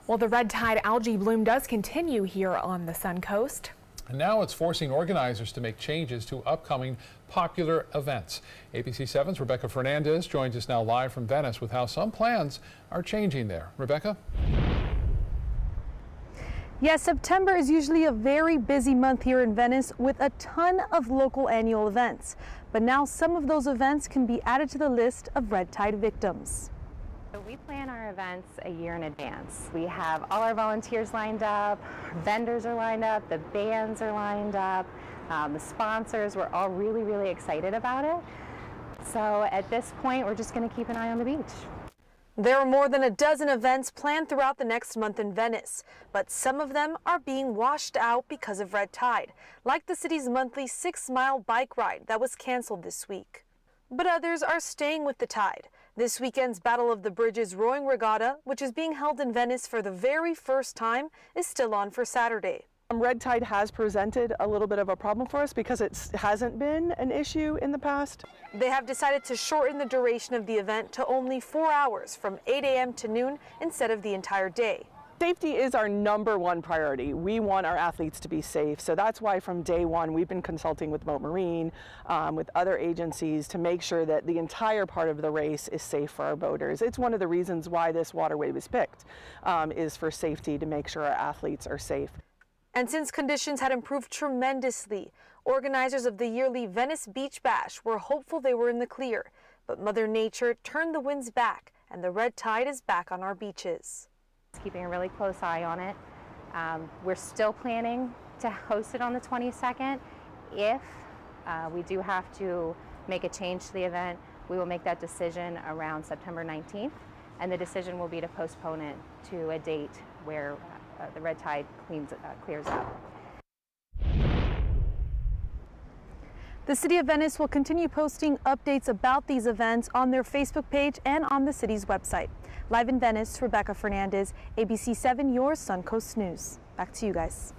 Well, the red tide algae bloom does continue here on the Suncoast. And now it's forcing organizers to make changes to upcoming popular events. ABC 7's Rebecca Fernandez joins us now live from Venice with how some plans are changing there. Rebecca? Yes, September is usually a very busy month here in Venice with a ton of local annual events. But now some of those events can be added to the list of red tide victims. So we plan our events a year in advance. We have all our volunteers lined up, vendors are lined up, the bands are lined up, the sponsors. We're all really excited about it. So at this point, we're just going to keep an eye on the beach. There are more than a dozen events planned throughout the next month in Venice, but some of them are being washed out because of red tide, like the city's monthly 6-mile bike ride that was canceled this week. But others are staying with the tide. This weekend's Battle of the Bridges Rowing Regatta, which is being held in Venice for the very first time, is still on for Saturday. Red tide has presented a little bit of a problem for us because it hasn't been an issue in the past. They have decided to shorten the duration of the event to only 4 hours from 8 a.m. to noon instead of the entire day. Safety is our #1 priority. We want our athletes to be safe. So that's why from day one, we've been consulting with Boat Marine, with other agencies to make sure that the entire part of the race is safe for our boaters. It's one of the reasons why this waterway was picked, is for safety, to make sure our athletes are safe. And since conditions had improved tremendously, organizers of the yearly Venice Beach Bash were hopeful they were in the clear. But Mother Nature turned the winds back, and the red tide is back on our beaches. Keeping a really close eye on it. We're still planning to host it on the 22nd. If we do have to make a change to the event, we will make that decision around September 19th, and the decision will be to postpone it to a date where the red tide clears up. The City of Venice will continue posting updates about these events on their Facebook page and on the city's website. Live in Venice, Rebecca Fernandez, ABC 7, your Suncoast News. Back to you guys.